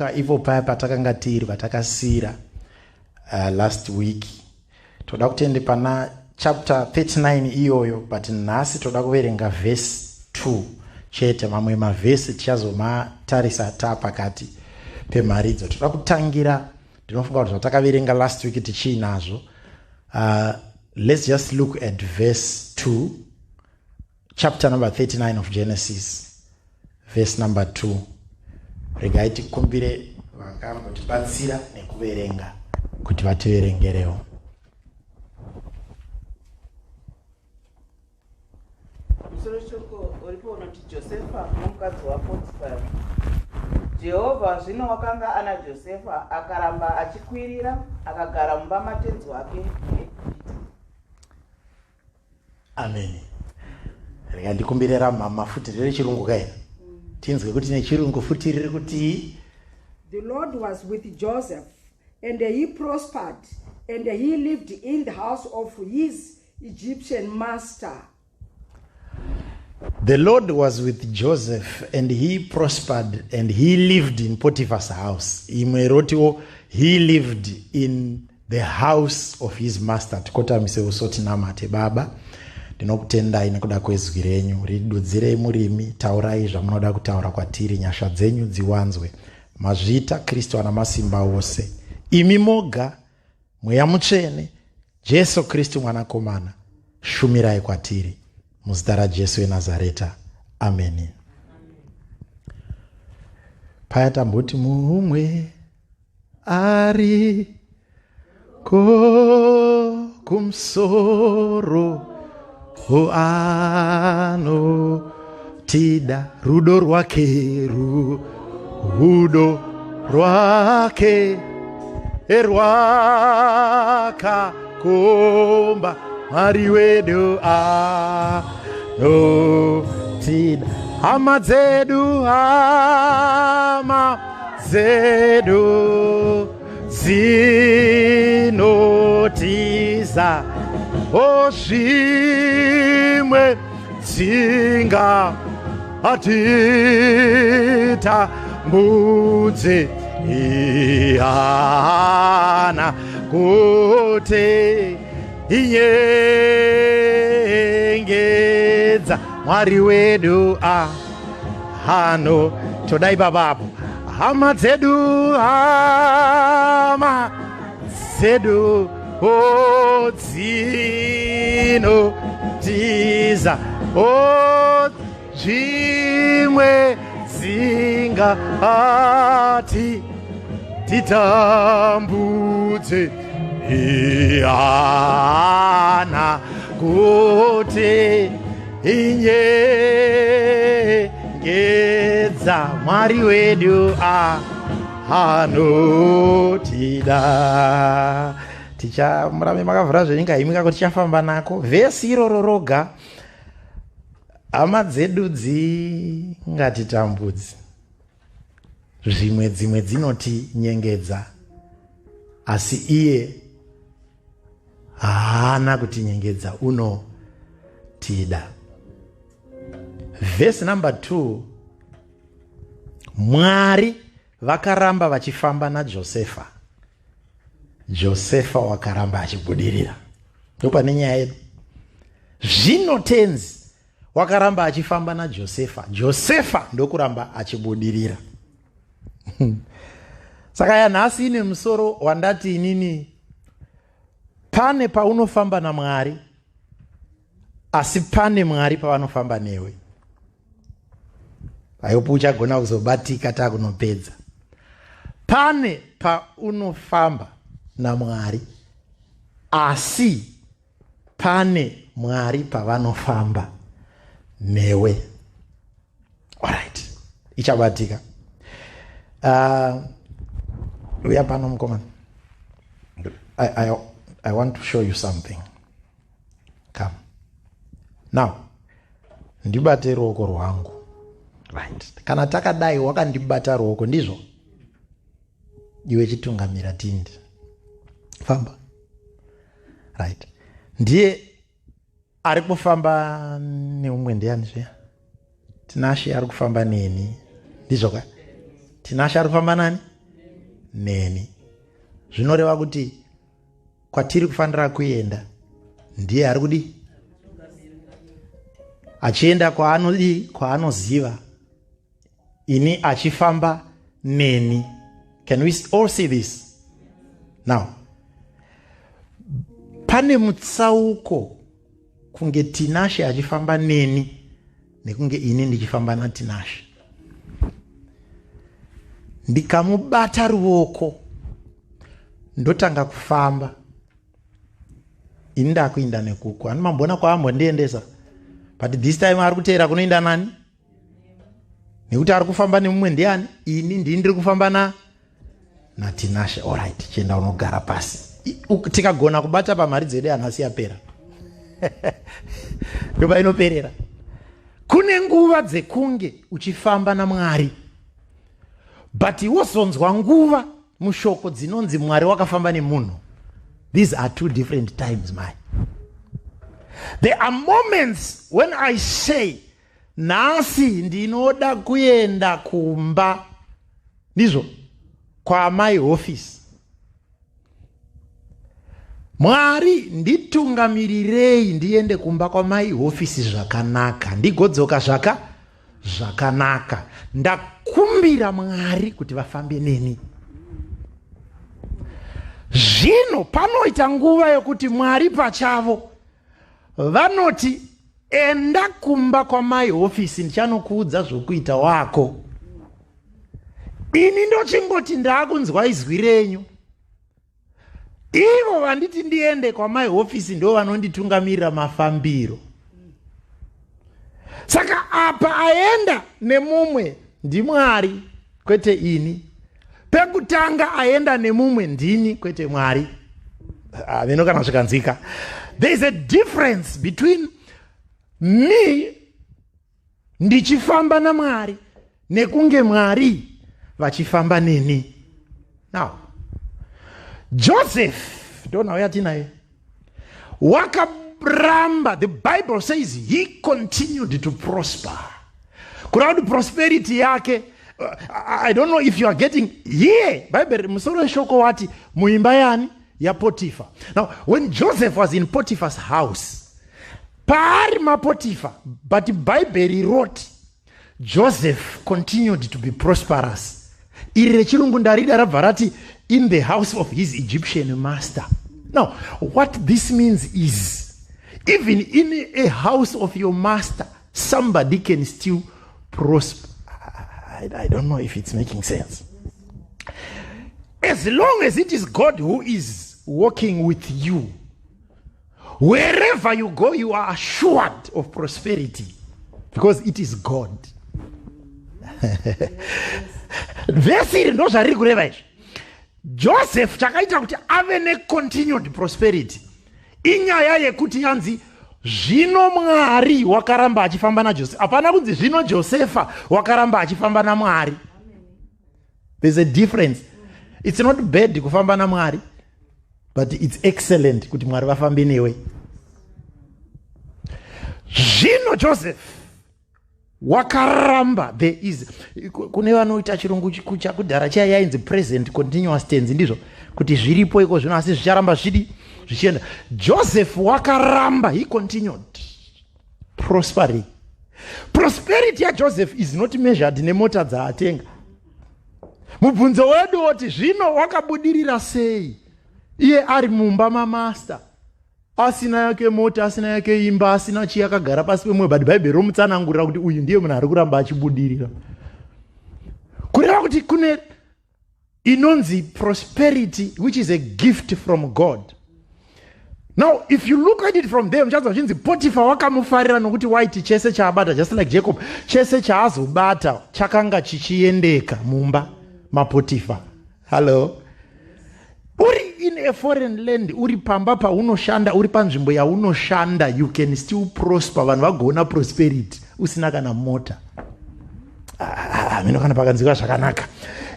tadzoka ipo paya patakanga tiri patakasira last week. Toda kutende pana chapter 39 iyoyo, but nhasi toda kuverenga verse 2 chete. Mamwe mavhesi tichazomatarisa pakati pemharidzo. Toda kutangira, ndinofunga kuti zvatakaverenga last week tichiinazvo. Let's just look at verse 2, chapter number 39 of Genesis, verse number 2. Regai tikumbire vakambotibatsira nekuverenga kuti vativerengerewo. Josefa nomukadzi waPotifari. Jehovha zvino wakanga ana Josefa, akaramba achikwirira, akagara mumba matenzi wake. Amen. Rega ndikumbirira mama futi riri chirungu kai. Tinzwe kuti nechirungu futi riri kuti the Lord was with Joseph, and he prospered, and he lived in the house of his Egyptian master. The Lord was with Joseph, and he prospered, and he lived in Potiphar's house. Imwerotiwo, he lived in the house of his master. Tikota mise usoti namate baba. Ndinokutendai nekuda kwezwi renyu. Ridudzirei murimi, taurai zvamunoda kutaura kwatiri, nyasha dzenyu dziwanzwe. Mazvita Kristo ana masimba ose. Imi moga, mweya mutsvene, Jesu Kristu mwanakomana, shumirai kwatiri. Muzita ra Jesu weNazareta. Amen. Paya tamboti mumwe ari kumsoro ano tida rudo rwake erwaka komba Mwari wedu anotida. Hama zedu zinotiza, zvimwe dzinga atita mbudzi ihana kuti inyengedza Mwari wedu hano. Todai babapo hama zedu dzinotiza, zvimwe dzinga titambudze ihana kuti inyengedza Mwari wedu anotida. Tichamurame makavhura zvenyika imika kuti tichafamba nako. Vhesi iroro roga, hama dzedu dzingatitambudzi, dzimwe dzinotinyengedza, asi iye haana kutinyengedza, unotida. Verse number 2, Mwari vakaramba vachifamba naJosefa, Josefa wakaramba achibudirira. Ndopane nyaya yedu. Zvino tenzi wakaramba achifamba naJosefa, Josefa ndokuramba achibudirira. Saka yanhasi ine musoro wandati inini, pane paunofamba naMwari, asi pane Mwari pavanofamba newe. Ayopo uchagona kuzobatika takunopedza. Pane paunofamba naMwari, asi pane Mwari pavanofamba newe. Alright, ichabatika. Uya pano mkomana. I want to show you something. Come. Now, ndibate ruoko rwangu. Right. Kana takadai wakandibata ruoko ndizvo. Iwe chitungamira tindi. Famba. Right. Ndiye ari kufamba neumwe ndiani zviya? Tinashe ari kufamba neni. Ndizvo ka? Tinashe ari kufamba nani? neni. Zvinoreva kuti kwatiri kufanira kuenda ndiye ari kudi achienda kwaanoziva, ini achifamba neni. Can we all see this? Now, pane mutsauko kunge Tinashe achifamba neni nekunge ini ndichifamba naTinashe. Ndikamubata ruoko ndotanga kufamba, ini ndakuenda nekuku. Animambona kwaambondiendesa, but this time ari kuteera kunoenda nani? Nekuti ari kufamba nemumwe ndiani? Ini ndiri kufamba naTinashe. Alright, chienda unogara pasi. Tikagona kubata pamari dzedu anasi yapera. Ndoba inoperera. Kune nguva dzekunge uchifamba naMwari, but wozonzwa nguva mushoko dzinonzi Mwari wakafamba nemunhu. These are two different times, my. There are moments when I say, nasi ndinoda kuenda kumba, ndizvo, kwa my office. Mwari nditungamirirei ndiende kumba kwa my office zvakanaka, ndigodzoka zvakanaka. Ndakumbira Mwari kuti vafambe neni. Zvino panoita nguva yokuti Mwari pachavo vanoti enda kumba kwa my office, ndichanokuudza zvokuita wako. Ini ndochingoti ndakunzwa izwi renyu. Ivo vanditi ndiende kwa my office ndo vanonditungamirira mafambiro. Saka apa aenda nemumwe ndiMwari kwete ini. Pekutanga aenda nemumwe ndini kwete Mwari. Vinokana zvikanzika. There is a difference between me ndichifamba naMwari nekunge Mwari vachifamba neni. Now, Joseph, don't know where tinaye, wakaramba. The Bible says he continued to prosper. Kuraudu prosperity yake. I don't know if you are getting here. Bible musoro shoko wati muimba yani ya Potiphar. Now, when Joseph was in Potiphar's house, pari ma Potiphar, but Bible wrote Joseph continued to be prosperous. Ire chirungu ndarida rabvarati in the house of his Egyptian master. Now, what this means is, even in a house of your master, somebody can still prosper. I don't know if it's making sense. As long as it is God who is working with you, wherever you go, you are assured of prosperity because it is God. Vesiri ndo zviri kureva izvi. Joseph chakaita kuti ave ne-continued prosperity inyaya yekuti yanzi zvino Mwari wakaramba achifamba naJosefa. Hapana kunzi zvino Josefa wakaramba achifamba naMwari. There's a difference. It's not bad kufamba naMwari, but it's excellent kuti Mwari vafambe newe. Zvino Joseph wakaramba. There is kune vanoita chirungu chakudhara chaya yainzi present continuous tense, ndizvo kuti zviripo iko zvino asi zvicharamba zvichienda. Joseph wakaramba, he continued prospering. Prosperity ya Joseph is not measured nemota dzaatenga. Mubvunzo wedu woti zvino wakabudirira sei iye ari mumba mamaster, asina yake mota, asina yake imba, asina chiyakagara pasi pemwe, but Bible romutsanangurira kuti uyu ndiye munhu ari kuramba achibudirira. Kureva kuti kune inonzi prosperity which is a gift from God. Now, if you look at it from there, mchazwa chinzi Potiphar wakamufarira nokuti waiti chese chaabata, just like Jacob, chese chaazobata chakanga chichiendeka mumba maPotiphar. Hello? Uri in a foreign land, uri pamba paunoshanda, uri panzvimbo yaunoshanda, you can still prosper. Vanhu vagona prosperity usina kana mota. Mino kana pakanzika zvakanaka.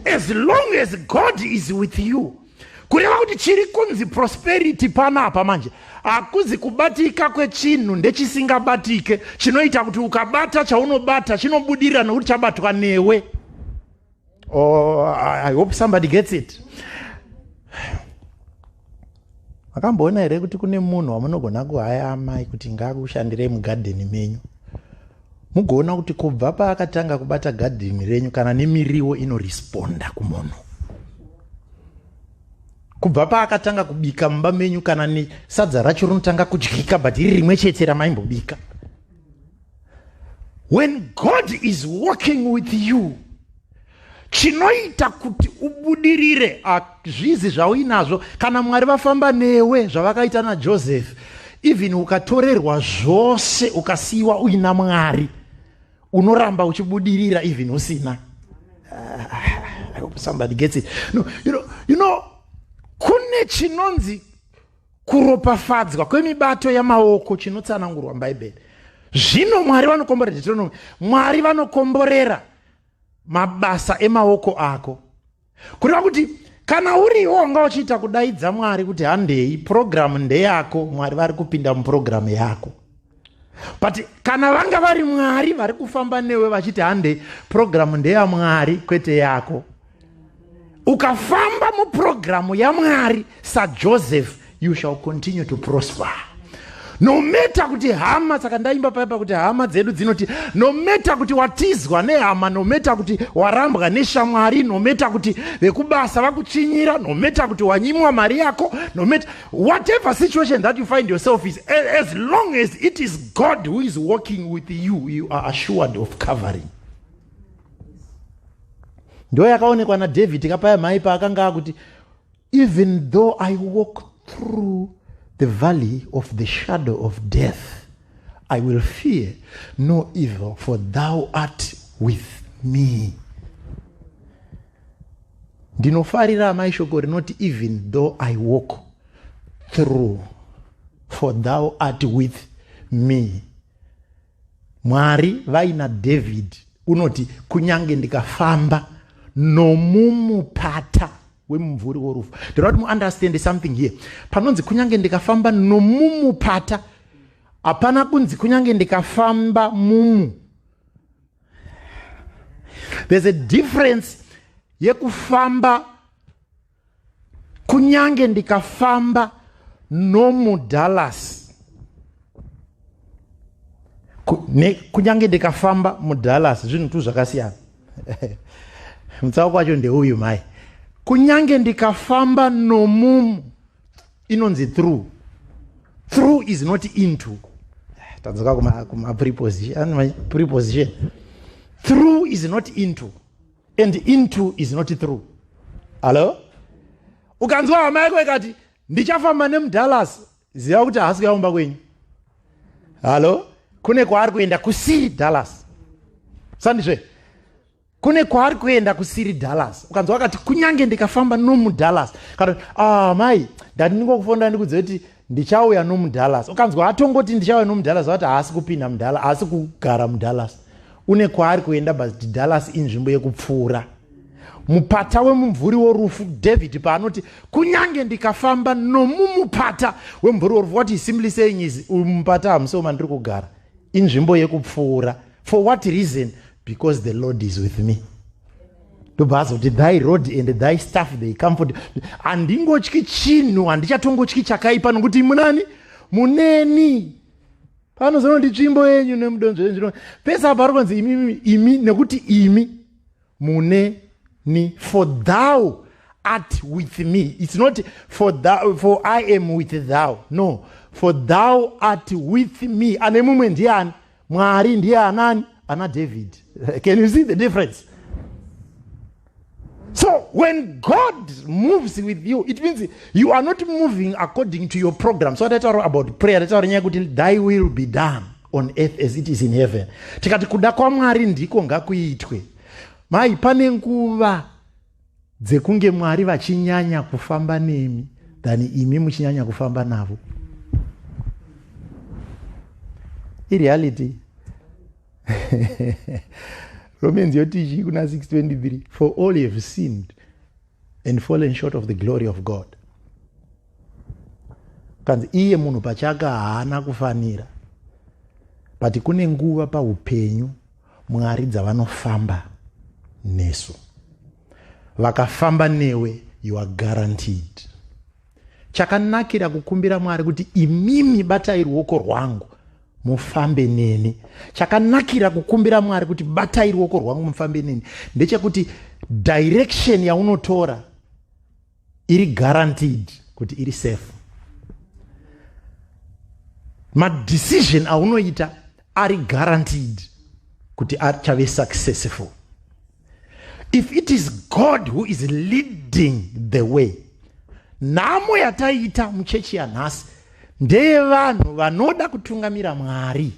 As long as God is with you, kureva kuti chiri kunzi prosperity panapa manje akuzi kubatika kwechinhu ndechisingabatike chinoita kuti ukabata chaunobata chinobudirira nokuti chabatwa newe. Or I hope somebody gets it. Makamboona here kuti kune munhu wamunogona kuhaya amai kuti ngakushandire mugadheni menyu. Mugoona kuti kubva paakatanga kubata gadheni renyu kana nemiriwo inoresponda kumunhu. Kubva paakatanga kubika mumba menyu kana nesadza racho rinotanga kudyika but iri rimwe chete ramaimbobika. When God is working with you, chinoita kuti ubudirire zvizi zvauinazvo kana Mwari vafamba newe zvavakaita naJoseph, even ukatorerwa zvose ukasiyiwa uina Mwari, unoramba uchibudirira even usina. I hope somebody gets it. No, you know kune chinonzi kuropafadzwa kwemibato yamaoko chinotsanangurwa muBhaibheri. Zvino Mwari vanokomborera Deuteronomy, Mwari vanokomborera mabasa emaoko ako. Kureva kuti kana uriwo wanga uchiita kudaidza Mwari kuti handei program ndeyako, Mwari vari kupinda muprogramu yako. But kana vanga vari Mwari vari kufamba newe vachiti handei program ndeyamwari kwete yako, ukafamba muprogramu yaMwari saJoseph, you shall continue to prosper. No matter kuti hama, saka ndaimba paipa kuti hama dzedu dzinoti no matter kuti watizwa nehama, no matter kuti warambwa neshamwari, no matter kuti vekubasa vakuchinyira, no matter kuti wanyimwa mari yako, no matter whatever situation that you find yourself is, as long as it is God who is working with you, you are assured of covering. Ndo yakaonekwa naDavid kapaya maipa akanga akuti even though I walk through the valley of the shadow of death, I will fear no evil, for thou art with me. Ndinofarira amai shoko rinoti even though I walk through, for thou art with me. Mwari vaina David unoti kunyange ndikafamba nomumupata wemumvuri worufu. Do not understand something here. Panonzi kunyange ndikafamba nomumupata, hapana kunzi kunyange ndikafamba mumu. There's a difference yekufamba kunyange ndikafamba nomuDallas. Kunyange ndikafamba muDallas zvinhu tu zvakasiyana. Mutsauko wacho ndeuyu mai. Kunyange ndikafamba nomumu inonzi through. Through is not into. Tadzoka kuma preposition. Through is not into, and into is not through. Hello? Ukanzwa hama yako ikati ndichafamba nemuDallas, ziva kuti haasi kuyaumba kwenyu. Hello? Kune kwaari kuenda kusiri Dallas. Sandizve? Kune kwaari kuenda kusiri Dallas. Ukanzwa akati kunyange ndikafamba nomuDallas. Kana mai ndandingokufonda ndikudze kuti ndichauya nomuDallas. Ukanzwa atongoti ndichauya nomuDallas wati haasi kupinda muDallas, haasi kugara muDallas. Une kwaari kuenda but Dallas inzvimbo yekupfuura. Mupata wemumvuri worufu, David paanoti kunyange ndikafamba nomumupata wemumvuri worufu, what is simply saying is mupata hamusoma ndiri kugara, inzvimbo yekupfuura. For what reason? Because the Lord is with me. Ndobhaza kuti thy rod and thy staff they comfort. Handingotyi chinhu, handichatongotyi chakaipa nokuti munani? Muneni. Panozono ndi tsvimbo yenyu nemudonzvo yenyu. Pesa apa arikonzi imi nekuti imi muneni. For thou art with me. It's not for I am with thou. No. For thou art with me. Ane mumwe ndiani? Mwari ndiye anani? Ana David. Can you see the difference? So when God moves with you, it means you are not moving according to your program. So that's all about prayer. That's all thy will be done on earth as it is in heaven. Tikati kuda kwa Mwari ndiko ngakuitwe. Mai pane nguva dzekunge Mwari vachinyanya kufamba nemi than imi muchinyanya kufamba navo. In reality, Romans yotichi kuna 6:23, for all have sinned and fallen short of the glory of God. Kanzi iye munhu pachaka haana kufanira, but kune nguva paupenyu Mwari dzavanofamba nesu. vakafamba newe, you are guaranteed. Chakanakira kukumbira Mwari kuti imimi batai ruoko rwangu mufambe neni. Chakanakira kukumbira Mwari kuti batai ruoko rwangu mufambe neni ndechekuti direction yaunotora iri guaranteed kuti iri safe. Decision aunoita ari guaranteed kuti achave successful. If it is God who is leading the way, namo yataita muchechi yanhasi ndeye vanhu vanoda kutungamira Mwari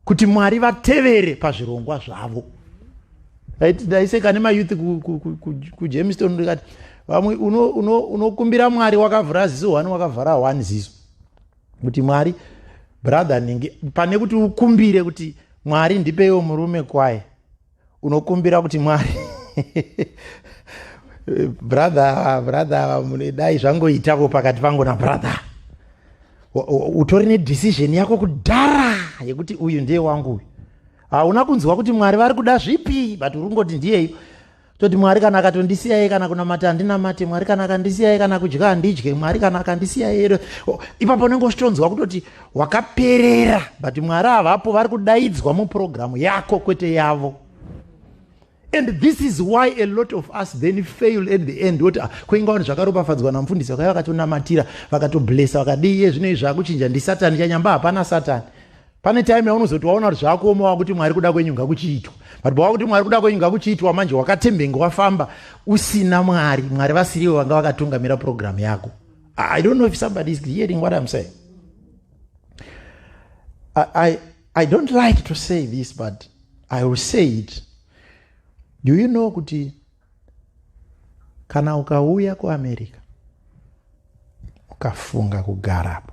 kuti Mwari vatevere pazvirongwa zvavo. Ndaiseka nemayouth kuJamestown ndikati vamwe unokumbira Mwari wakavhura ziso 1 wakavhara 1 ziso kuti Mwari brother ninge pane kuti ukumbire kuti Mwari ndipewo murume kwaye, unokumbira kuti Mwari brother munedai zvangoitapo pakati pangu na brother. Utori nedecision yako kudhara yekuti uyu ndiye wangu uyu. Hauna kunzwa kuti Mwari vari kuda zvipi, but urungoti ndiye toti Mwari kana akatondisiya iye kana kunamata handinamate, Mwari kana akandisiya iye kana kudya handidye, Mwari kana akandisiya iye. Ipapo unenge uchitonzwa kutoti wakaperera, but Mwari havapo, vari kudaidzwa mupurogiramu yako kwete yavo. And this is why a lot of us then fail at the end. Kuinga vanhu zvakaropafadzwa namufundisi vakauya vakatonamatira vakatoblesa vakadi iye zvino izvi zvakuchinja ndi Satani, chanyamba hapana Satani. Pane time yaunozoti waona kuti zvakuomawa kuti Mwari kuda kwenyu ngakuchiitwa. But bawa kuti Mwari kuda kwenyu ngakuchiitwa manje wakatembenga wafamba usina Mwari, Mwari vasiriwo vanga vakatungamira program yako. I don't know if somebody is hearing what I'm saying. I don't like to say this, but I will say it. Do you know kuti kana ukauya kuAmerica ukafunga kugarapo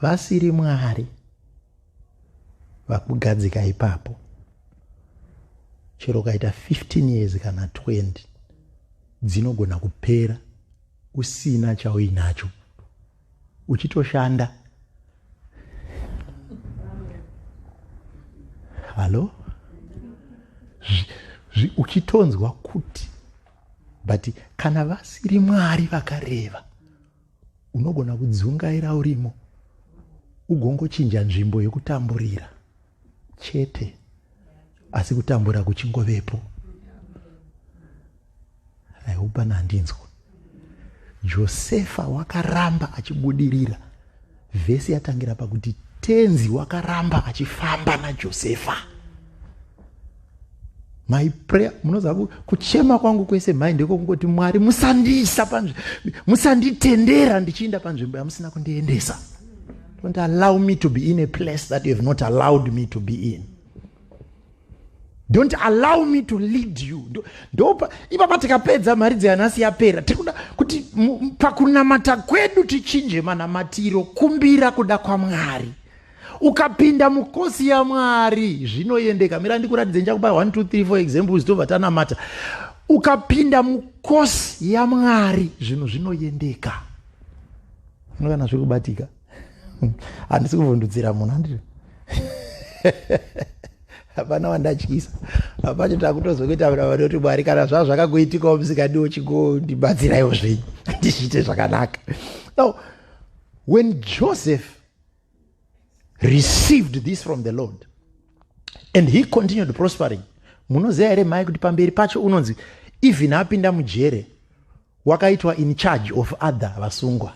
vasiri Mwari vakugadzika ipapo, chero kaita 15 years kana 20 dzinogona kupera usina chauinacho uchitoshanda. Halo? Uchitonzwa kuti but kana vasiri Mwari vakareva unogona kudzungaira urimo ugongochinja nzvimbo yekutamburira chete, asi kutambura kuchingovepo. Aiupa nandinzwa. Josefa wakaramba achibudirira. Vhesi yatangira pakuti tenzi wakaramba achifamba naJosefa. My prayer, munoza kuchema kwangu kwese mai ndiko kungoti Mwari musandisa panzvimbo, musanditendera ndichiinda panzvimbo yamusina kundiendesa. Don't allow me to be in a place that you have not allowed me to be in. Don't allow me to lead you. Ipapa tikapedza mari dzeanhasi yapera, tikuda kuti pakunamata kwedu tichinje manamatiro, kumbira kuda kwaMwari. Ukapinda mukosi ya Mwari zvinoendeka. Mira ndikuratidze nchakupa 1 2 3 4 examples tobva tanamata. Ukapinda mukosi ya Mwari zvinoendeka. Unokana zvikubatika. Handisi kuvhundudzira munhu handiri. Hapana wandatyisa. Hapacho takutozokuita vanoti Mwari kana zvakakuitikawo musikadiwo chigondibatsiraiwo zvenyu ndichiite zvakanaka. Now, when Joseph received this from the Lord and he continued prospering, munoziva here mai kuti pamberi pacho unonzi even apinda mujere wakaitwa in charge of other vasungwa.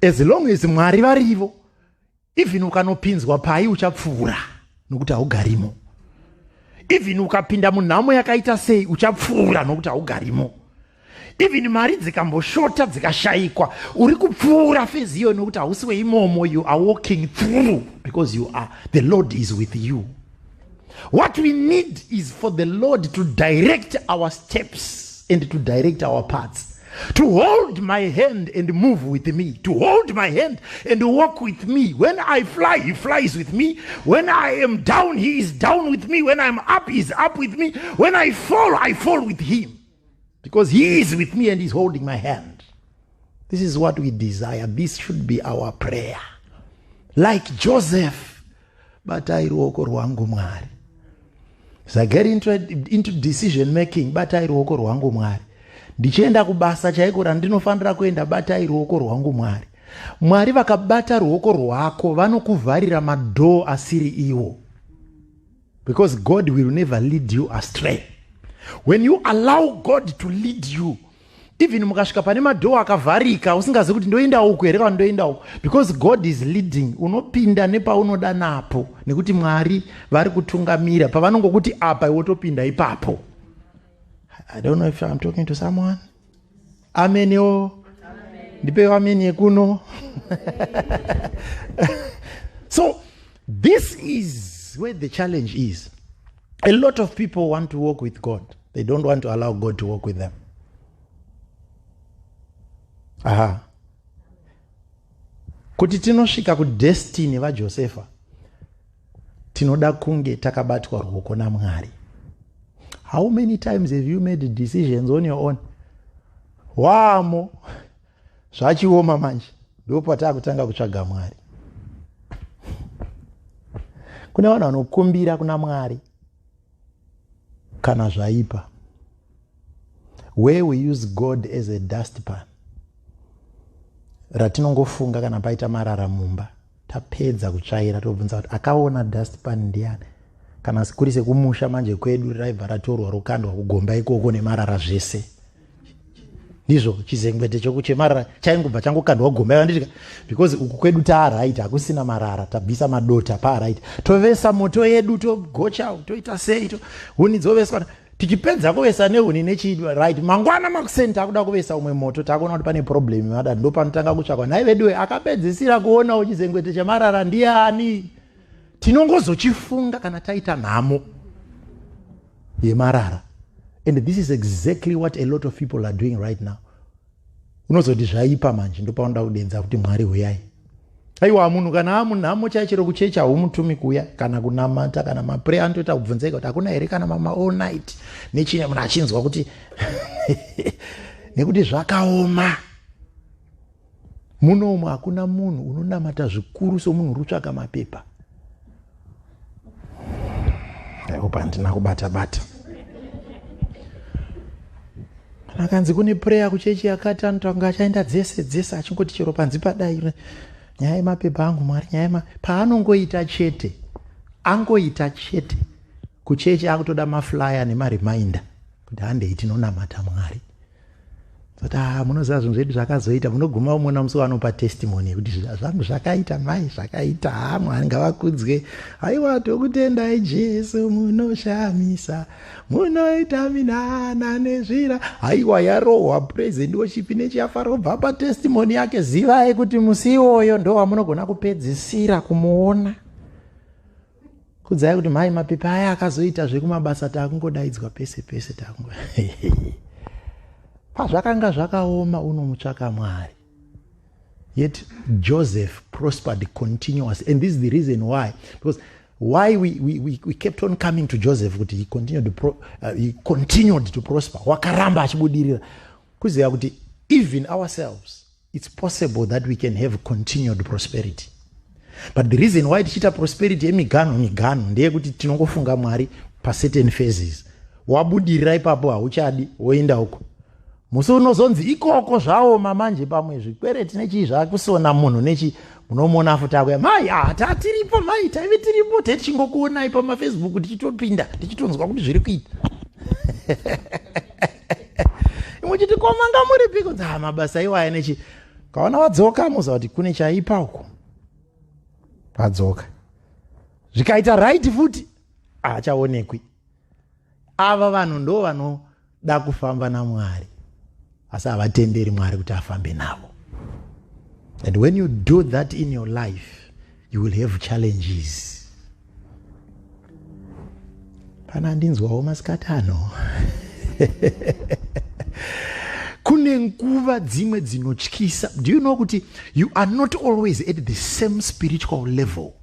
As long as Mwari varivo, even ukanopinzwa pai uchapfuura nokuti haugarimo. Even ukapinda munhamo yakaita sei uchapfuura nokuti haugarimo. Even mari dzikamboshota dzikashayikwa uri kupfuura fezi iyo nokuti hausiwe imomo. You are walking through because you are, the Lord is with you. What we need is for the Lord to direct our steps and to direct our paths. To hold my hand and move with me. To hold my hand and walk with me. When I fly, he flies with me. When I am down, he is down with me. When I'm up, he is up with me. When I fall with him. Because he is with me and he's holding my hand. This is what we desire. This should be our prayer. Like Joseph, batai ruoko rwangu Mwari. As I get into decision making, batai ruoko rwangu Mwari. Ndichienda kubasa chaiko randinofanira kuenda, batai ruoko rwangu Mwari. Mwari vakabata ruoko rwako vanokuvharira madoo asiri iwo. Because God will never lead you astray. When you allow God to lead you, even mukasvika pane madoo akavharika usingazi kuti ndoenda uku here kana ndoenda uku, because God is leading, unopinda nepaunoda napo, nekuti Mwari vari kutungamira. Pavanongokuti apa iwe wotopinda ipapo. I don't know if I'm talking to someone. Amen yo. Ndipewa amen yekuno. So this is where the challenge is. A lot of people want to walk with God. They don't want to allow God to walk with them. Aha. Kuti tinosvika kudestiny vaJosefa, tinoda kunge takabatwa ruoko naMwari. How many times have you made decisions on your own? Wamo zvachioma manje, ndipo patakutanga kutsvaga Mwari. Kune vanhu vanokumbira kuna Mwari kana zvaipa, where we use God as a dustpan. Ratinongofunga kana paita marara mumba, tapedza kutsvaira tobvunza kuti akaona dustpan ndiani. Kana kuri sekumusha manje kwedu raibva ratorwa rokandwa kugomba ikoko nemarara zvese. Ndizvo chizengwete chokuchemarara chaingobva changokandwa kugomba ndisvika, because uku kwedu taaraita hakusina marara, tabvisa madota paaraita, tovesa moto yedu, togocha, toita sei, huni dzoveswa. Tichipedza kuvesa nehuni nechidwa, right, mangwana makuseni takuda kuvesa umwe moto, takuona kuti pane problem yada, ndo panotanga kutsvakwa nai veduwe akapedzisira kuona chizengwete chamarara ndiani. Tinongozochifunga kana taita nhamo yemarara. And this is exactly what a lot of people are doing right now. Unozoti zvaipa manje, ndo paunoda kudenza kuti Mwari huyai. Aiwa munhu kana amunhamo chaichiro kuchecha humutumi kuya kana kunamata kana maprayer anotoita kubvunzeka kuti hakuna here kana mama all night nechine munhu achinzwa kuti nekuti zvakaoma. Munomu hakuna munhu unonamata zvikuru somunhu urutsvaka mapepa. Hope handina kubata-bata. Akanzi kune prayer kuchechi yakati anotanga achaenda dzese achingoti chero panzi padai nyaya yemapepa angu Mwari, nyaya paanongoita chete, angoita chete kuchechi akutoda maflyer nemareminder kuti handei tinonamata Mwari. Soti munoziva zvinhu zvedu zvakazoita, munoguma umona musi wanopa testimony kuti zvangu zvakaita mai zvakaita, Mwari ngavakudzwe. Haiwa tokutendai Jesu munoshamisa, munoita minana nezvira. Haiwa yarohwa praise and worship nechiafara obva pa testimony yake. Zivai kuti musi iwoyo ndo wamunogona kupedzisira kumuona. Kudzai kuti mai mapepa aya akazoita zvekumabasa takungodaidzwa pese takungo. Pazvakanga zvakaoma unomutsvaka Mwari. Yet Joseph prospered continuously, and this is the reason why. Because why we kept on coming to Joseph, kuti he continued to prosper. Wakaramba achibudirira. Kuziva kuti even ourselves, it's possible that we can have continued prosperity. But the reason why tichita prosperity migano ndeye kuti tinongofunga Mwari pa certain phases. Wabudirira ipapo hauchadi woenda huko. Musi unozonzi ikoko zvaoma manje pamwe zvikwereti nechi zvakusona munhu nechi munomona futi akuya mai tatiripo mai taive tiripo techingokuonai pamafacebook tichitopinda tichitonzwa kuti zviri kuita. Imwe chiti komanga muri piko dza mabasa iwaya nechi kaona wadzoka muza kuti kune chaipa uko. Wadzoka. Zvikaita right futi achaonekwi. Ava vanhu ndo vanoda kufamba naMwari. Asi havatenderi Mwari kuti afambe navo. And when you do that in your life, you will have challenges. Pana ndinzwawo masikatano. Kune nguva dzimwe dzinotyisa. Do you know kuti you are not always at the same spiritual level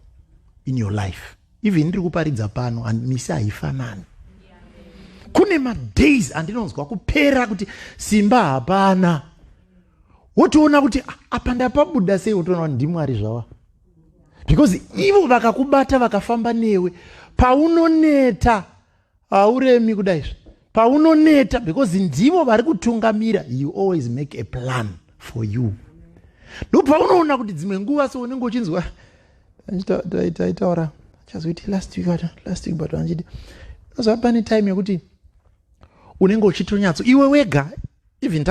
in your life? Even ndiri kuparidza pano and misi haifanani. Kune madays andinonzwa kupera kuti simba hapana. Wotoona kuti apa ndapabuda sei, wotoona ndi Mwari zvawa. Because ivo vakakubata vakafamba newe paunoneta hauremi kudai paunoneta, because ndivo vari kutungamira. You always make a plan for you. Ndopaunoona kuti dzimwe nguva so unenge uchinzwa taitaura chazoiti last week but anjidi unozva pane time yekuti unenge uchitonyatso iwe wega, even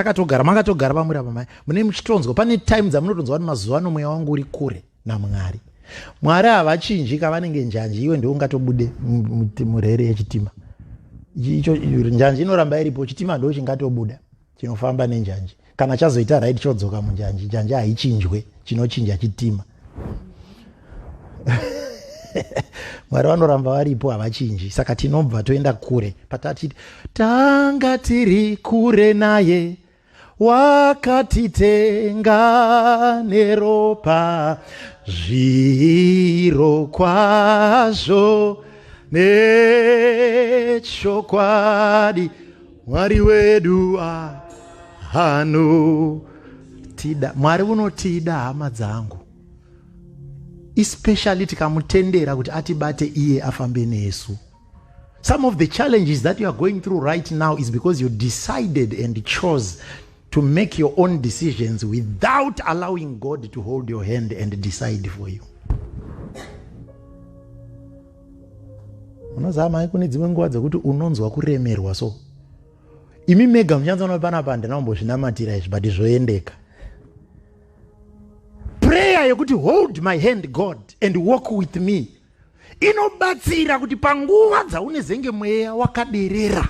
makatogara pamuri apa mai mune muchitonzwa, pane time dzamunotonzwa kuti mazuva ano mweya wangu uri kure naMwari. Mwari havachinji kavanenge njanji, iwe ndio ungatobude murere yechitima. Njanji inoramba iripo, chitima ndo chingatobuda chinofamba nenjanji. Kana chazoita right chodzoka munjanji, njanji haichinjwe, chinochinja chitima. Mwari vanoramba varipo, havachinji. Saka tinobva toenda kure. Patati tanga tiri kure naye, wakatitenga neropa, zviro kwazvo nechokwadi, Mwari wedu anotida. Mwari unotida hama dzangu, especially tikamutendera kuti atibate iye afambe nesu. Some of the challenges that you are going through right now is because you decided and chose to make your own decisions without allowing God to hold your hand and decide for you. Unozama mai kune dzimwe nguva dzekuti unonzwa kuremerwa so. Imi mega muchanzana panapa ndinambozvinamatira izvi but zvoendeka. Prayer yekuti hold my hand God and walk with me inobatsira kuti panguva dzaunezenge mweya wakaderera,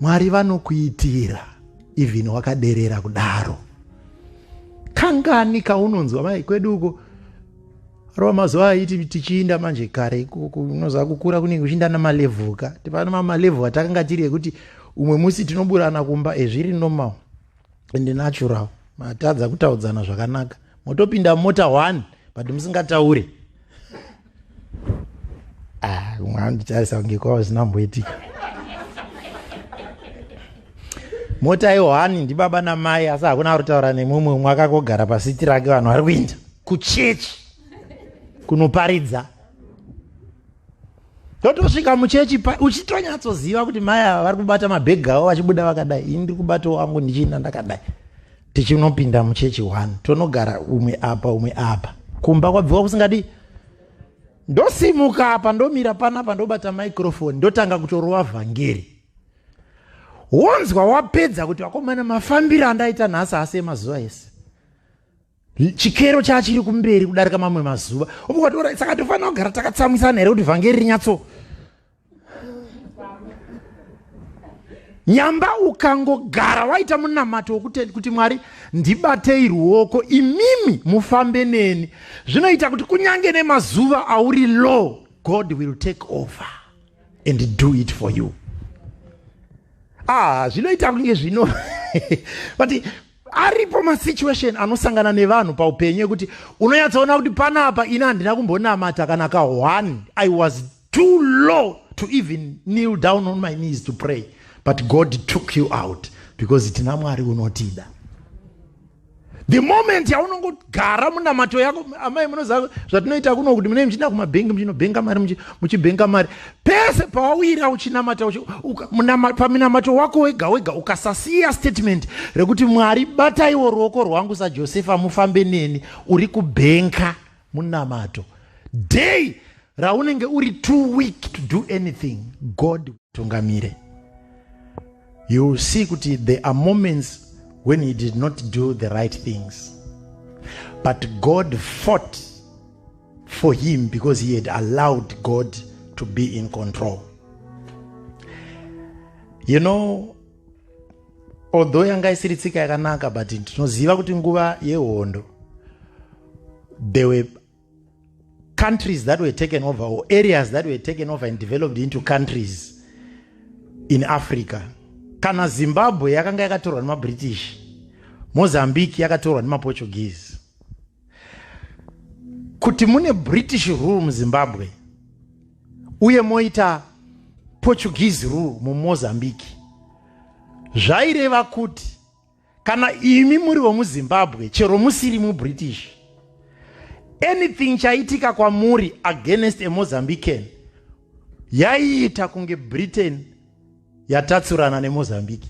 Mwari vanokuitira even wakaderera kudaro. Kangani kaunonzwa mai kwedu uko rova mazuva aiti tichiinda manje kare unozva kukura kunenge uchiinda namalevuka. Tipana malevu atakanga tiri ekuti umwe musi tinoburana kumba zviri normal and natural, matadza kutaudzana zvakanaka, motopinda mota 1 but musingataure. Mwanditarisa kunge kwava zvinamboitika. Mota ye1 ndibaba namai, asi hakuna kutaura nemumwe mwakakogara pasiti rake, vanhu vari kuinda kuchechi kunoparidza. Totosvika muchechi uchitonyatsoziva kuti mai ava vari kubata mabhegi avo vachibuda vakadai, ini ndiri kubata wangu ndichiinda ndakadai. Tichinopinda muchechi 1 tonogara umwe apa kumba kwabviwa kusingadi. Ndosimuka apa ndomira panapa ndobata microphone ndotanga kutorova vhangeri. Wonzwa wapedza kuti wakomana mafambiro andaita nhasi ase mazuva ese, chikero chachiri kumberi kudarika mamwe mazuva. Ukatora saka tofanira kugara takatsamwisana here kuti vhangeri rinyatso. Nyamba ukangogara waita munamato wokuti Mwari ndibatei ruoko, imimi mufambe neni, zvinoita kuti kunyange nemazuva auri low, God will take over and do it for you. Zvinoita kunge zvino but aripo masituation anosangana nevanhu paupenyu ekuti unonyatsoona kuti panapa ina handina kumbonamata kana ka 1, I was too low to even kneel down on my knees to pray, but God took you out because tina Mwari unotida. The moment yaunongogara munamato yako, amai munoziva zvatinoita kuno kuti mune muchienda kumabhengi muchinobenga mari muchibenga mari, pese pawawira uchinamata pamunamato wako wega wega ukasasiya statement rekuti Mwari bataiwo ruoko rwangu saJosefa mufambe neni, uri kubenga munamato. Day raunenge uri too weak to do anything, God tungamire. You will see kuti there are moments when he did not do the right things, but God fought for him because he had allowed God to be in control. You know, although yanga isiri tsika yakanaka, but tinoziva kuti nguva yehondo there were countries that were taken over, or areas that were taken over and developed into countries in Africa. Kana Zimbabwe yakanga yakatorwa nemaBritish, Mozambique yakatorwa nemaPortuguese. Kuti mune British rule muZimbabwe uye moita Portuguese rule muMozambique, zvaireva kuti kana imi muri wemuZimbabwe chero musiri muBritish, anything chaitika kwamuri against a Mozambican, yaiita kunge Britain yatatsurana neMozambique.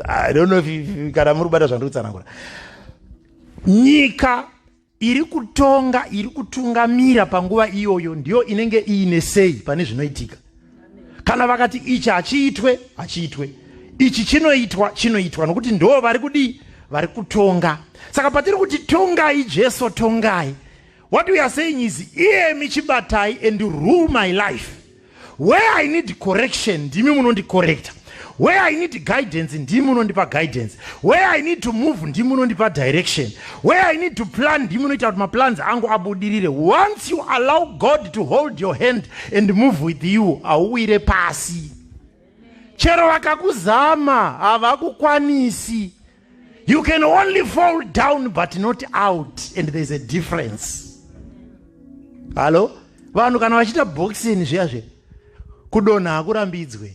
I don't know if kana muri kubata zvandikutsanangura. Nyika iri kutungamira panguva iyoyo ndiyo inenge iine sei pane zvinoitika. Kana vakati ichi hachiitwe, ichi chinoitwa nokuti ndo vari kutonga. Saka patiri kuti tongai Jesu, tongai, what we are saying is iyemi chibatai and rule my life. Where I need correction, ndimi munondicorrecta. Where I need guidance, ndimi munondipa guidance. Where I need to move, ndimi munondipa direction. Where I need to plan, ndimi munoita kuti maplans angu abudirire. Once you allow God to hold your hand and move with you, auwire pasi. Chero vakakuzama havakukwanisi. You can only fall down but not out, and there's a difference. Hello? Vanhu kana vachita boxing zviya kudonha hakurambidzwe.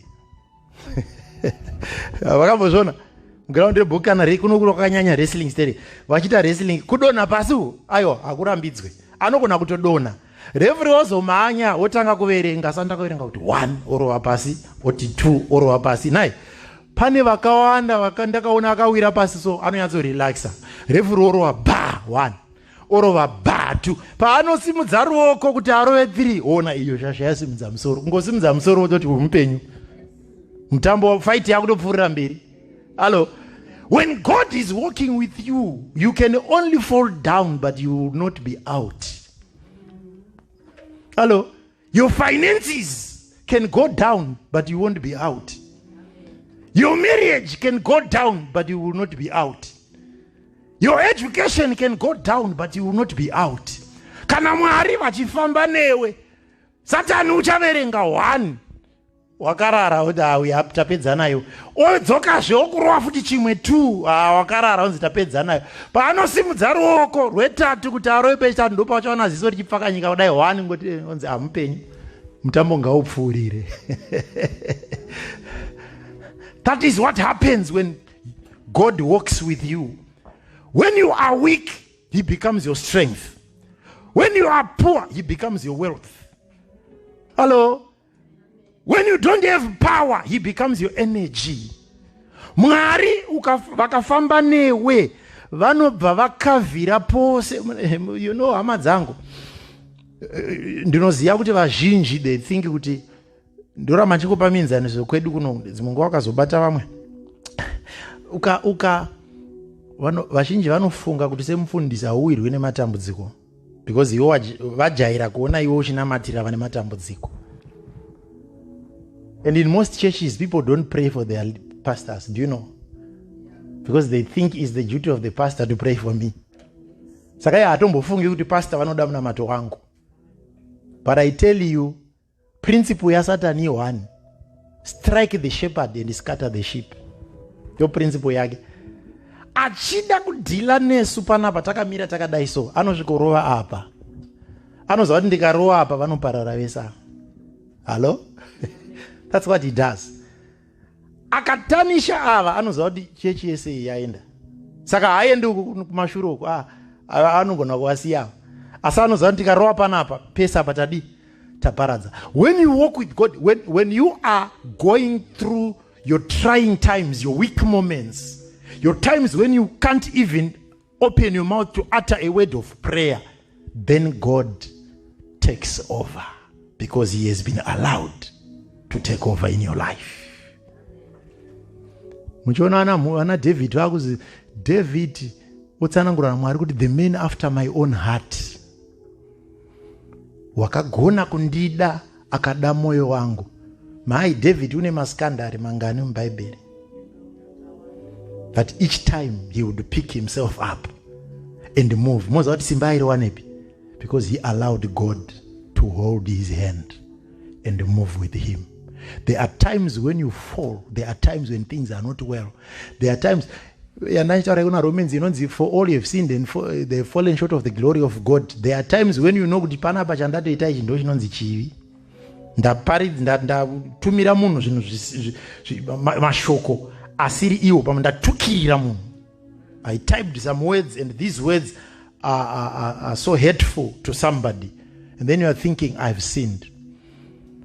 Vakambozvona ground rebook kana kunokuno kwakanyanya wrestling stere vachita wrestling kudonha pasi aiwa hakurambidzwe, anogona kutodonha. Referee wozomhanya wotanga kuverenga, asanda kuverenga kuti 1 orova pasi, oti 2 orova pasi. Nai pane vakawanda ndakaona akawira pasi, so anonyatso relaxa. Referee orova ba 1 orova ba 2, paanosimudza ruoko kuti arove 3, ona iyo shasha yasimudza musoro. Kungosimudza musoro wototi mupenyu, mutambo fight yakutopfuurira mberi. Hello? When God is walking with you, you can only fall down but you will not be out. Hello? Your finances can go down but you won't be out. Your marriage can go down but you will not be out. Your education can go down but you will not be out. Kana Mwari vachifamba newe, Satani uchaverenga 1 wakarara kuti auya tapedza nayo, odzokazve okurova futi chimwe 2 wakarara unzi tapedza nayo. Paanosimudza ruoko rwetatu kuti arove pechitatu, ndo pachaona ziso richipfakanyika kudai 1 ngoti unzi amupenyu, mutambo ngaupfuurire. That is what happens when God walks with you. When you are weak, he becomes your strength. When you are poor, he becomes your wealth. Hello? When you don't have power, he becomes your energy. Mwari vakafamba newe vanobva vakavhira pose. You know, hama dzangu ndinoziva kuti vazhinji they think kuti ndoramba ndikupa minzaniso kwedu kuno dzimwe nguva wakazobata vamwe vazhinji vanofunga kuti semufundisi hauwirwi nematambudziko because ivo vajaira kuona ivo uchinamatira vane matambudziko. And in most churches, people don't pray for their pastors. Do you know? Because they think it's the duty of the pastor to pray for me. Sakaya hatombofungi kuti pastor vanoda munamato wangu. But I tell you, principle ya Satan is one. Strike the shepherd and scatter the sheep. Your principle yake. Achida kudhila nesu panapa takamira takadai so. Anosvikorova apa. Anoziva kuti ndikarova apa vanoparara vesa. Hello? That's what he does. Akatanisha ava anoziva kuti chechi yese yaenda. Saka haaendi kumashure uku anogona kuvasiya. Asi anoziva kuti tikarova panapa pesa apa taparadza. When you walk with God, when you are going through your trying times, your weak moments, your times when you can't even open your mouth to utter a word of prayer, then God takes over because he has been allowed to take over in your life. Muchiona ana David vakuzi David utsanangura Mwari kuti the man after my own heart, wakagona kundida akada moyo wangu. Mai David une maskandari mangani muBhayibheri, but each time he would pick himself up and move. Moza kuti simba iri wanepi? Because he allowed God to hold his hand and move with him. There are times when you fall. There are times when things are not well. There are times, Romans, for all you have sinned and they have fallen short of the glory of God. There are times when you know kuti panapa chandatoita ichi ndo chinonzi chivi. Ndatumira munhu zvinhu mashoko asiri iwo pamwe ndatukirira munhu. I typed some words and these words are so hurtful to somebody. And then you are thinking, I've sinned.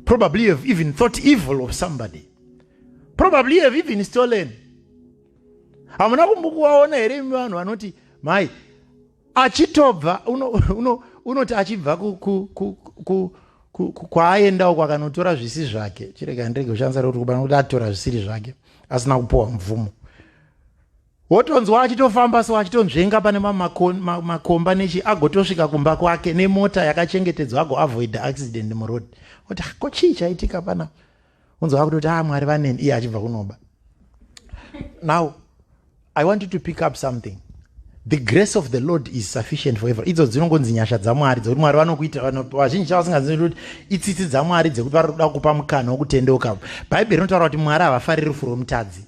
Probably you have even thought evil of somebody. Probably you have even stolen. Hamuna kumbukuwaona here vanhu vanoti mai achitobva unoti achibva kwaaenda uko akanotora zvisi zvake, chirega ndirege kushandisa kuti kubana kuti atora zvisiri zvake asina kupiwa mvumo, wotonzwa achitofamba so achitonzvenga pane makomba nechi agotosvika kumba kwake nemota yakachengetedzwa agoavoida accident muroad. Kuti ko chii chaitika pana, unzwa kutoti Mwari vaneni, iye achibva kunoba. Now I want you to pick up something. The grace of the Lord is sufficient for everyone. Idzo dzinongonzi nyasha dzaMwari dzokuti Mwari vanokuita vazhinji chavasingazivi kuti itsitsi dzaMwari dzekuti vari kuda kupa mukana wokutendeuka. Bhaibheri rinotaura kuti Mwari havafariri rufu romutadzi.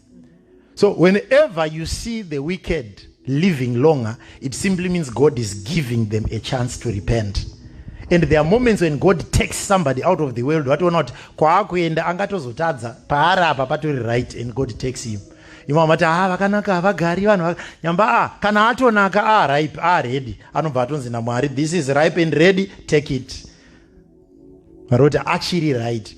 So whenever you see the wicked living longer, it simply means God is giving them a chance to repent. And there are moments when God takes somebody out of the world. Watoona kuti kwaakuenda angatozotadza paari apa patori right, and God takes him. Imwe vamati vakanaka havagari vanhu nyamba kana atonaka ripe ready, anobva atonzi naMwari, this is ripe and ready, take it. Maroti achiri right.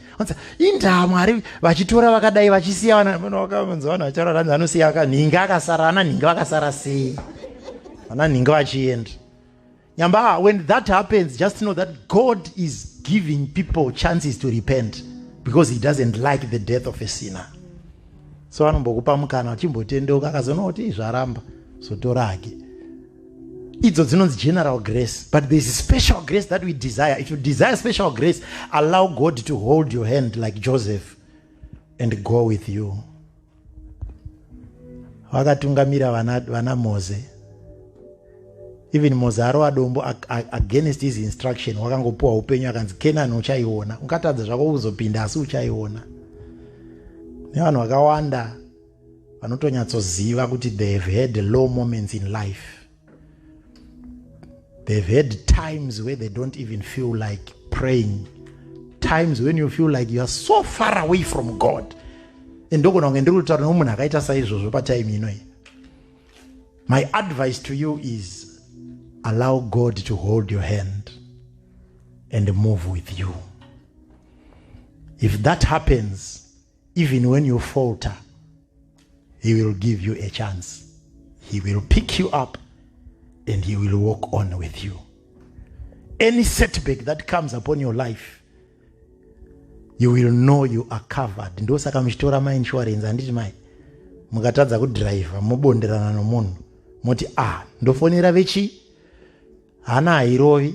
Indaa Mwari vachitora vakadai vachisiya vanhu vachitaura vanosiya ninga akasara, ana ninga vakasara sei, vana ninga vachienda. Nyamba when that happens, just know that God is giving people chances to repent because he doesn't like the death of a sinner. So anombokupa mukana uchimbotendeuka akazoona kuti zvaramba zotora hake. Idzo dzinonzi general grace, but there is special grace that we desire. If you desire special grace, allow God to hold your hand like Joseph and go with you. Vakatungamira vana Mose. Even Mose arova dombo against his instruction, wakangopuwa upenyu akanzi Kenani uchaiona, ungatadza zvako kuzopinda asi uchaiona. Nevanhu vakawanda vanotonyatsoziva kuti they have had low moments in life. They've had times where they don't even feel like praying. Times when you feel like you are so far away from God. Ndogona ngendiri kutaura nomunhu akaita saizvozvo patime inoi. My advice to you is allow God to hold your hand and move with you. If that happens, even when you falter, he will give you a chance. He will pick you up and he will walk on with you. Any setback that comes upon your life, you will know you are covered. Ndosaka muchitora mainsurance anditi mai mukatadza kudriver mobonderana nomunhu moti ndofonera vechi hana hairovi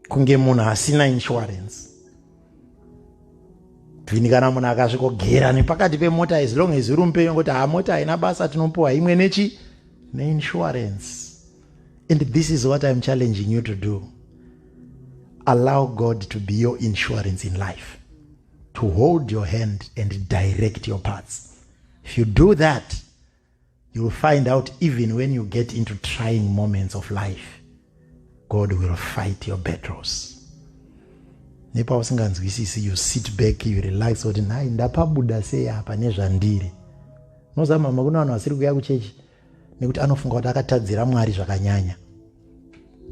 kunge munhu asina insurance. Vini kana munhu akasvikogera nepakati pemota, as long as uri mupenyu ngoti mota haina basa tinopuwa imwe nechi neinsurance. And this is what I'm challenging you to do. Allow God to be your insurance in life, to hold your hand and direct your paths. If you do that, you will find out even when you get into trying moments of life, God will fight your battles. Nepa usinganzwisisi, you sit back, you relax, kuti nai ndapabuda sei apa nezvandiri. Nozama mama kuna vanhu vasiri kuuya kuchechi nekuti anofunga kuti akatadzira Mwari zvakanyanya.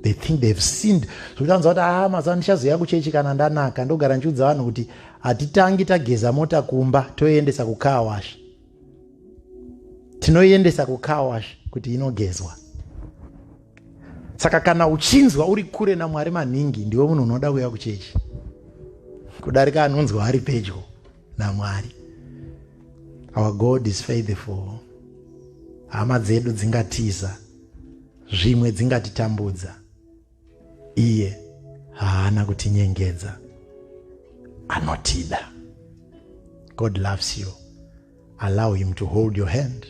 They think they've sinned. Zvokuti anzwa kuti mazuva ndichazoya kuchechi kana ndanaka, ndogara ndichiudza vanhu kuti hatitangi tageza mota kumba toendesa kucar wash. Tinoiendesa kucar wash kuti inogezwa. Saka kana uchinzwa uri kure naMwari maningi, ndiwe munhu unoda kuuya kuchechi kudarika anonzwa ari pedyo naMwari. Our God is faithful. Hama dzedu dzingatiza, zvimwe dzingatitambudza, iye haana kutinyengedza, anotida. God loves you. Allow him to hold your hand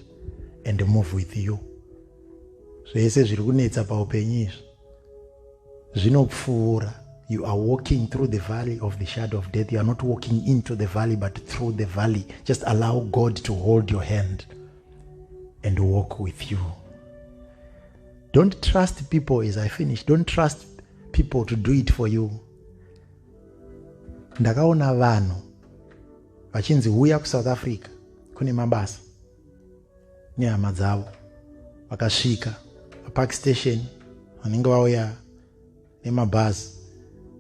and move with you. Zvese zviri kunetsa paupenyu izvi zvinopfuura. You are walking through the valley of the shadow of death. You are not walking into the valley but through the valley. Just allow God to hold your hand and walk with you. Don't trust people, as I finish. Don't trust people to do it for you. Ndakaona vanhu vachinzi uya kuSouth Africa kune mabasa nehama dzavo, vakasvika papark station, vanenge vauya nemabhazi,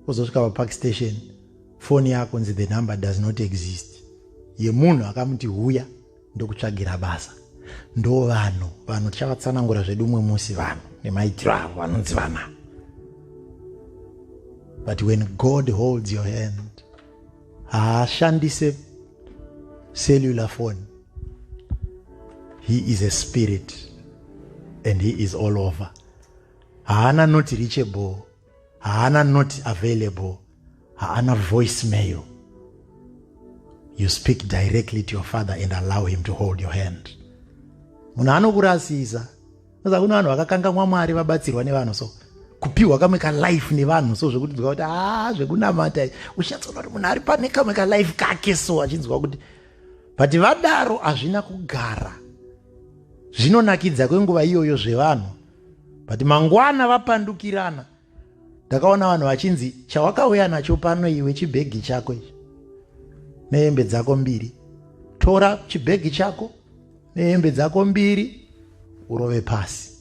vozosvika papark station foni yako nzi the number does not exist. Yemunhu akamuti huya ndokutsvagira basa. Ndo vanhu tichavatsanangura zvedu umwe musi vanhu nemaitiro avo vanonzi vana. But when God holds your hand, haashandise cellular phone. He is a spirit and he is all over. Haana not reachable, haana not available, haana voicemail. You speak directly to your Father and allow him to hold your hand. Munhu anokurasisa. Saka kuna vanhu vakakangamwa Mwari vabatsirwa nevanhu so. Kupiwa kamwe ka life nevanhu so zvekuti dzwa kuti zvekunamata uchatsoona kuti munhu ari pane kamwe ka life kake so achinzwa kuti but vadaro hazvina kugara. Zvinonakidza kwenguva iyoyo zvevanhu. But mangwana vapandukirana. Ndakaona vanhu vachinzi chawakauya nacho pano iwe chibhegi chako ichi. Nehembe dzako 2. Tora chibhegi chako nehembe dzako 2 urove pasi.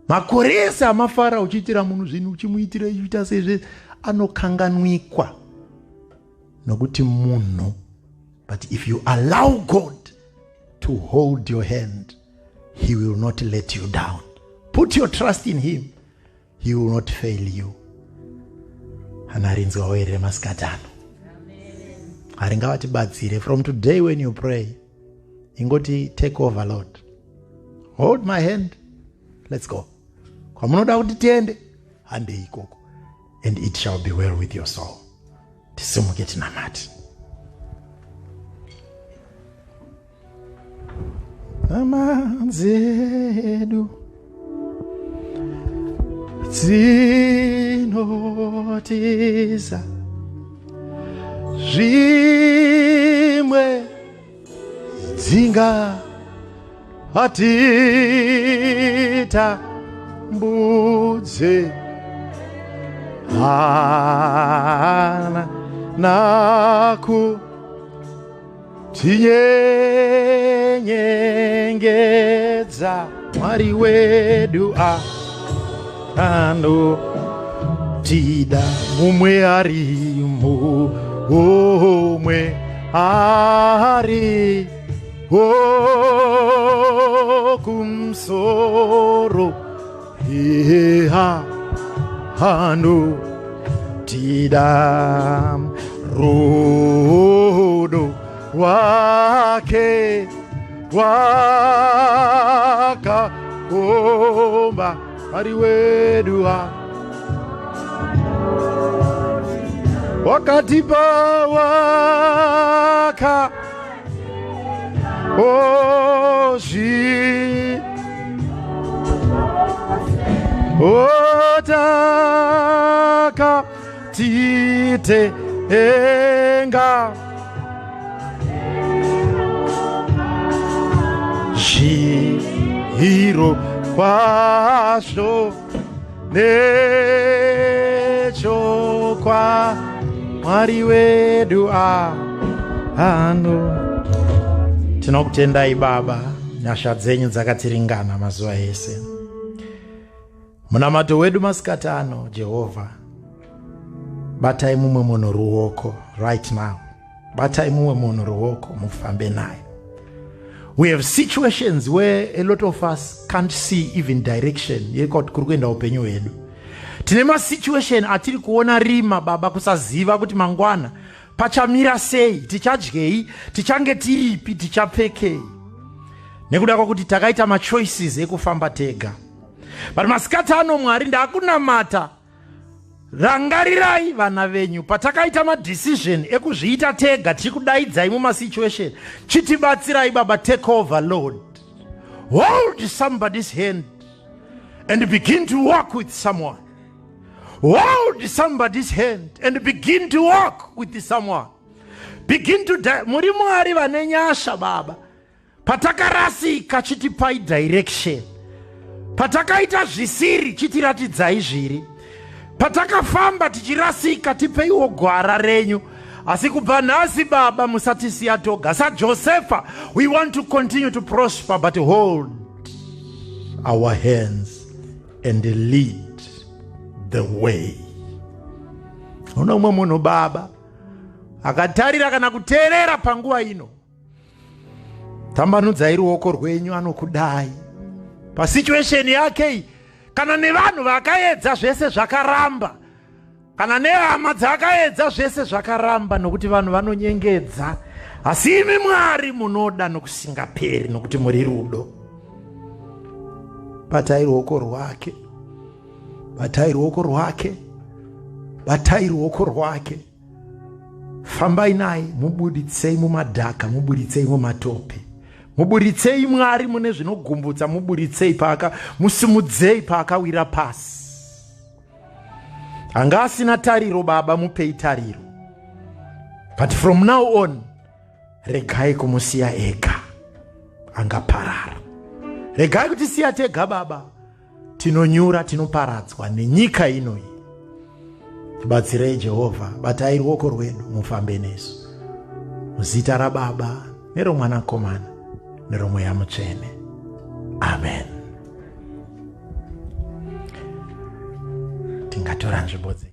Makore ese amafara uchiitira munhu zvinhu uchimuitira uchiita sezve anokanganwikwa nokuti munhu. But if you allow God to hold your hand, he will not let you down. Put your trust in him. He will not fail you. Hanarinzwa were masikatano. Haringavatibatsire. From today when you pray, ingoti take over Lord. Hold my hand. Let's go. Kwamunoda kuti tiende hande ikoko. And it shall be well with your soul. Tisimuke tinamati. Amanzedu dzinotiza zvimwe dzinga atita mbudze hana naku tinyenyengedza Mwari wedu anotida mumwe ari mumwe ari kumsoro anotida rudo wake wakakomba Mwari wedu wakatipa waka oshi otaka tite enga hiro kwasho necho kwa Mwari wedu tinokutendai Baba, nyasha dzenyu dzakatiringana mazuva ese. Munamato wedu masikatano Jehovah, batai mumwe munhu ruoko right now. Batai mumwe munhu ruoko mufambe naye. We have situations where a lot of us can't see even direction. Yekoti kuri kuenda upenyu hwedu. Tine situation atiri kuona rima Baba kusaziva kuti mangwana pachamira sei, tichadyei, tichange tiripi, tichapfekei. Nekuda kwokuti takaita choices ekufamba tega. But masikatano Mwari ndakunamata, rangarirai vana venyu patakaita decision ekuzviita tega tikudaidzai situation. Chitibatsirai Baba, take over Lord. Hold somebody's hand and begin to walk with someone. Hold somebody's hand and begin to walk with someone. Begin to muri Mwari vane nyasha Baba. Patakarasika chitipai direction. Patakaita zvisiri chitiratidzai zviri. Patakafamba tichirasika tipeiwo gwara renyu. Asi kubva nhasi Baba musatisiya toga. SaJosepha, we want to continue to prosper, but hold our hands and lead the way. Una umwe munhu Baba akatarira kana kuteerera panguva ino, tambanudzai ruoko rwenyu. Anokudai pasituesheni yake iyi, kana nevanhu vakaedza zvese zvakaramba, kana nehama dzakaedza zvese zvakaramba, nokuti vanhu vanonyengedza. Asi imi Mwari munoda nokusingaperi, nokuti muri rudo. Batai ruoko rwake, batai ruoko rwake, batai ruoko rwake. Fambai naye, mubuditsei mumadhaka, mubuditsei mumatope, mubuditsei Mwari mune zvinogumbutsa, mubuditsei musimudzei paakawira pasi. Anga asina tariro, Baba mupei tariro. But from now on, regai kumusiya ega angaparara. Regai kutisiya tega Baba, tinonyura, tinoparadzwa nenyika ino. Tibatsirei Jehovha, batai ruoko rwedu, mufambe nesu. Muzita raBaba neromwanakomana neromweya mutsvene. Amen. Tingatora nzvimbo dzedu.